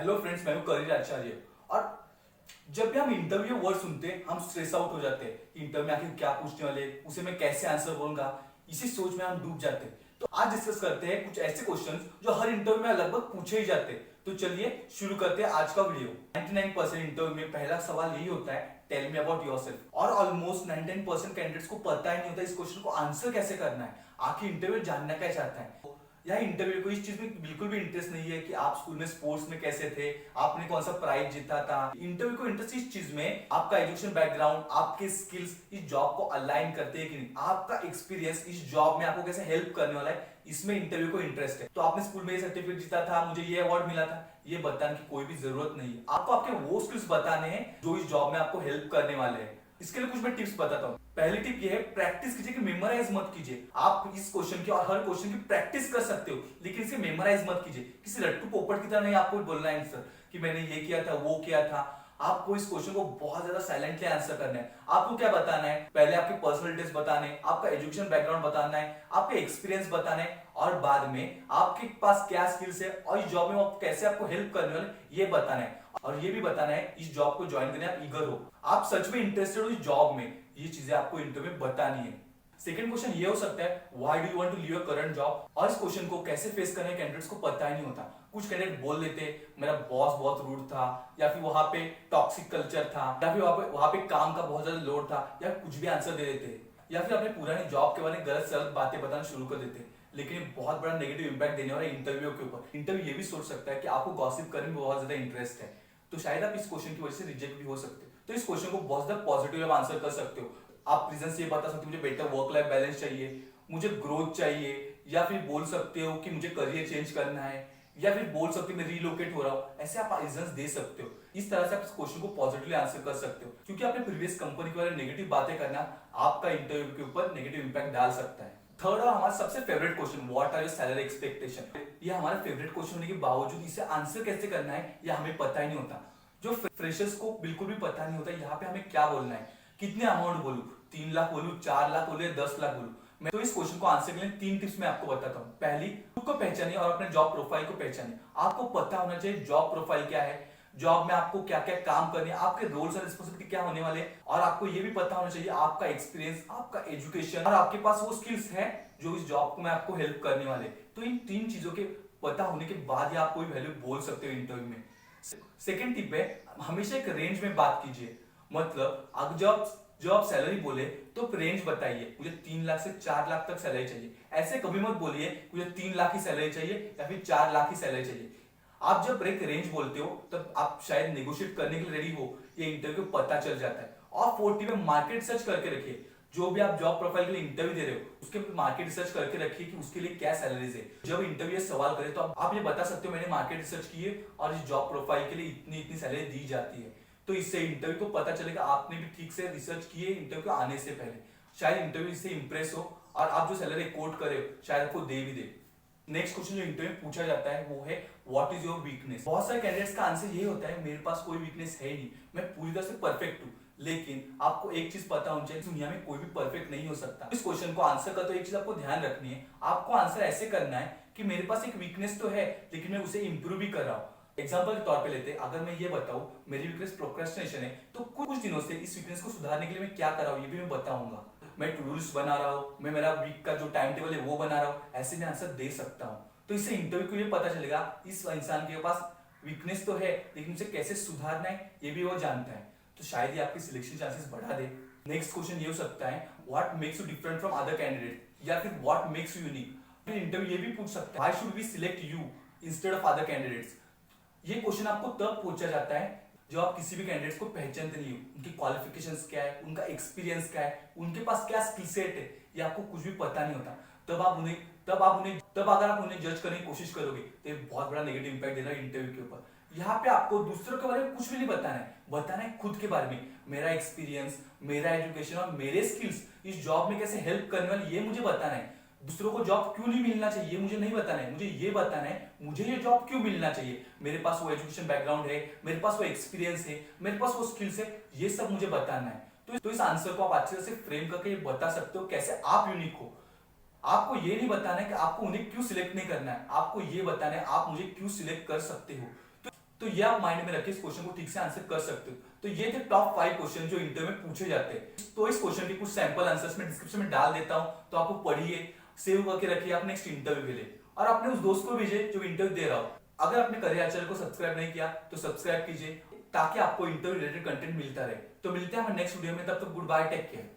Hello friends, मैं हूं करीर आचार्य। और जब भी हम इंटरव्यू वर्ड सुनते हैं हम स्ट्रेस आउट हो जाते हैं। इंटरव्यू में आखिर क्या पूछने वाले, उसे मैं कैसे आंसर बोलूंगा, इसी सोच में हम डूब जाते हैं। तो आज डिस्कस करते हैं कुछ ऐसे क्वेश्चंस जो हर इंटरव्यू में लगभग पूछे ही जाते हैं। तो चलिए शुरू करते हैं आज का वीडियो। 99% इंटरव्यू में पहला सवाल यही होता है, टेल मी अबाउट योरसेल्फ। और ऑलमोस्ट 99% कैंडिडेट्स को पता ही नहीं होता इस क्वेश्चन को आंसर कैसे करना है। आखिर इंटरव्यू जानना क्या चाहता है। या इंटरव्यू को इस चीज में बिल्कुल भी इंटरेस्ट नहीं है कि आप स्कूल में स्पोर्ट्स में कैसे थे, आपने कौन सा प्राइज जीता था। इंटरव्यू को इंटरेस्ट इस चीज में आपका एजुकेशन बैकग्राउंड, आपके स्किल्स इस जॉब को अलाइन करते हैं कि नहीं, आपका एक्सपीरियंस इस जॉब में आपको कैसे हेल्प करने वाला है, इसमें इंटरव्यू को इंटरेस्ट है। तो आपने स्कूल में ये सर्टिफिकेट जीता था, मुझे ये अवार्ड मिला था, ये बताने की कोई भी जरूरत नहीं है। आपको आपके वो स्किल्स बताने हैं जो इस जॉब में आपको हेल्प करने वाले हैं। इसके लिए कुछ मैं टिप्स बताता हूँ। पहली टिप ये है, प्रैक्टिस कीजिए कि मेमोराइज मत कीजिए। आप इस क्वेश्चन की और हर क्वेश्चन की प्रैक्टिस कर सकते हो, लेकिन इसे मेमोराइज मत कीजिए। किसी लट्टू पोपट की तरह नहीं आपको बोलना है आंसर कि मैंने ये किया था, वो किया था। आपको इस क्वेश्चन को बहुत ज्यादा साइलेंटली आंसर करना है। आपको क्या बताना है, पहले आपके पर्सनल डिटेल्स बताने हैं, आपका एजुकेशन बैकग्राउंड बताना है, आपका एक्सपीरियंस बताना है, और बाद में आपके पास क्या स्किल्स है और इस जॉब में आप कैसे आपको हेल्प करने वाले ये बताना है। और ये भी बताना है इस जॉब को ज्वाइन करने आप ईगर हो, आप सच में इंटरेस्टेड हो इस जॉब में। ये चीजें आपको इंटरव्यू में बतानी है। सेकंड क्वेश्चन ये हो सकता है, why do you want to leave your current job. और इस क्वेश्चन को कैसे फेस करना है कैंडिडेट्स को पता ही नहीं होता। कुछ कैंडिडेट बोल देते मेरा बॉस बहुत रूड था, या फिर वहां पे टॉक्सिक कल्चर था, या फिर वहां पे काम का बहुत ज्यादा लोड था, या कुछ भी आंसर दे देते, या फिर अपने पुराने जॉब के बारे में गलत सलत बातें बताना शुरू कर देते। लेकिन ये बहुत बड़ा नेगेटिव इंपैक्ट देने वाला है इंटरव्यू के ऊपर। इंटरव्यू ये भी सोच सकता है कि आपको गॉसिप करने में बहुत ज्यादा इंटरेस्ट है, तो शायद आप इस क्वेश्चन की वजह से रिजेक्ट भी हो सकते हो। तो इस क्वेश्चन को बहुत ज्यादा पॉजिटिव आंसर कर सकते हो। आप रीजन ये बता सकते हो, मुझे बेटर वर्क लाइफ बैलेंस चाहिए, मुझे ग्रोथ चाहिए, या फिर बोल सकते हो कि मुझे करियर चेंज करना है, या फिर बोल सकते हो मैं रीलोकेट हो रहा हूं। ऐसे आप रीजंस दे सकते हो। इस तरह से आप इस क्वेश्चन को पॉजिटिवली आंसर कर सकते हो, क्योंकि आपने प्रीवियस कंपनी के बारे में नेगेटिव बातें करना आपका इंटरव्यू के ऊपर नेगेटिव इंपैक्ट डाल सकता है। थर्ड और हमारा सबसे favourite question, what are your salary expectation. ये हमारा फेवरेट क्वेश्चन होने के बावजूद इसे आंसर कैसे करना है यह हमें पता ही नहीं होता। जो फ्रेशर्स को बिल्कुल भी पता नहीं होता यहाँ पे हमें क्या बोलना है, कितने अमाउंट बोलूं, 3 लाख बोलूं, 4 लाख बोलूं, 10 लाख बोलूं। मैं तो इस क्वेश्चन को आंसर के लिए 3 टिप्स मैं आपको बताता हूं। पहली, खुद को पहचानिए और अपने जॉब प्रोफाइल को पहचानिए। आपको पता होना चाहिए जॉब प्रोफाइल क्या है, जॉब में आपको क्या क्या काम करने हैं, आपके रोल्स और रिस्पांसिबिलिटी क्या होने वाले, और आपको ये भी पता होना चाहिए आपका एक्सपीरियंस, आपका एजुकेशन, और आपके पास वो स्किल्स है जो इस जॉब को में आपको हेल्प करने वाले। तो इन 3 चीजों के पता होने के बाद ही आप कोई वैल्यू बोल सकते हो इंटरव्यू में। सेकेंड टिप है, हमेशा एक रेंज में बात कीजिए। मतलब अगर जब आप सैलरी बोले तो रेंज बताइए, मुझे 3 लाख से 4 लाख तक सैलरी चाहिए। ऐसे कभी मत बोलिए मुझे 3 लाख की सैलरी चाहिए या फिर 4 लाख की सैलरी चाहिए। आप जब एक रेंज बोलते हो तब आप शायद नेगोशिएट करने के लिए रेडी हो, ये इंटरव्यू पता चल जाता है। और 40 में मार्केट सर्च करके रखिए। जो भी आप जॉब प्रोफाइल के लिए इंटरव्यू दे रहे हो उसके मार्केट रिसर्च करके रखिए कि उसके लिए क्या सैलरीज है। जब इंटरव्यू सवाल करे तो आप ये बता सकते हो मैंने मार्केट रिसर्च की है और इस जॉब प्रोफाइल के लिए इतनी इतनी सैलरी दी जाती है। तो इससे इंटरव्यू को पता चलेगा आपने भी ठीक से रिसर्च की है इंटरव्यू आने से पहले। शायद इंटरव्यू इससे इंप्रेस हो और आप जो सैलरी कोट करे शायद आपको दे भी दे। नेक्स्ट क्वेश्चन जो इंटरव्यू पूछा जाता है वो है, व्हाट इज योर वीकनेस। बहुत सारे कैंडिडेट्स का आंसर ये होता है, मेरे पास कोई वीकनेस है ही नहीं, मैं पूरी तरह से परफेक्ट हूँ। लेकिन आपको एक चीज पता होनी चाहिए, दुनिया में कोई भी परफेक्ट नहीं हो सकता। इस क्वेश्चन को आंसर का तो एक चीज आपको ध्यान रखनी है, आपको आंसर ऐसे करना है कि मेरे पास एक वीकनेस तो है लेकिन मैं उसे इंप्रूव भी कर रहा हूँ। एग्जाम्पल के तौर पे लेते हैं, अगर मैं ये बताऊं मेरी वीकनेस प्रोक्रेस्टिनेशन है, तो कुछ दिनों से इस वीकनेस को सुधारने के लिए मैं क्या कर रहा हूं ये भी मैं बताऊंगा। मैं टू डू लिस्ट बना रहा हूं, मैं मेरा वीक का जो टाइम टेबल है वो बना रहा हूं, ऐसे मैं आंसर दे सकता हूं। तो इससे इंटरव्यू को ये पता चलेगा इस इंसान के पास वीकनेस तो है लेकिन उसे कैसे सुधारना है ये भी वो जानता है। तो शायद ये आपकी सिलेक्शन चांसेस बढ़ा दे। नेक्स्ट क्वेश्चन ये हो सकता है, what makes you different from other candidate, या फिर व्हाट मेक्स यू यूनिक। फिर इंटरव्यू ये भी पूछ सकता है, why should we select you instead of other candidates. ये क्वेश्चन आपको तब पूछा जाता है जब आप किसी भी कैंडिडेट को पहचानते नहीं हो, उनकी क्वालिफिकेशंस क्या है, उनका एक्सपीरियंस क्या है, उनके पास क्या स्किल सेट है, ये आपको कुछ भी पता नहीं होता। तब अगर आप उन्हें जज करने की कोशिश करोगे तो ये बहुत बड़ा नेगेटिव इंपैक्ट देगा इंटरव्यू के ऊपर। यहाँ पे आपको दूसरों के बारे में कुछ भी नहीं बताना है खुद के बारे में। मेरा एक्सपीरियंस, मेरा एजुकेशन और मेरे स्किल्स इस जॉब में कैसे हेल्प करने वाले ये मुझे बताना है। दूसरों को जॉब क्यों नहीं मिलना चाहिए ये मुझे नहीं बताना है, मुझे ये बताना है मुझे ये जॉब क्यों मिलना चाहिए। मेरे पास वो एजुकेशन बैकग्राउंड है, मेरे पास वो एक्सपीरियंस है, मेरे पास वो स्किल्स है, ये सब मुझे बताना है। तो इस आंसर को आप अच्छे से फ्रेम करके बता सकते हो कैसे आप यूनिक हो। आपको ये नहीं बताना है कि आपको उन्हें क्यों सिलेक्ट नहीं करना है, आपको ये बताना है आप मुझे क्यों सिलेक्ट कर सकते हो। तो ये आप माइंड में रखिए, इस क्वेश्चन को ठीक से आंसर कर सकते हो। तो ये थे टॉप 5 क्वेश्चन जो इंटरव्यू में पूछे जाते हैं। तो इस क्वेश्चन के कुछ सैंपल आंसर्स मैं डिस्क्रिप्शन में डाल देता हूं, तो आपको पढ़िए, सेव करके रखिए आप नेक्स्ट इंटरव्यू के लिए, और अपने उस दोस्त को भेजिए जो इंटरव्यू दे रहा हो। अगर आपने करियर चैनल को सब्सक्राइब नहीं किया तो सब्सक्राइब कीजिए, ताकि आपको इंटरव्यू रिलेटेड कंटेंट मिलता रहे। तो मिलते हैं हमारे नेक्स्ट वीडियो में, तब तक गुड बाय, टेक केयर।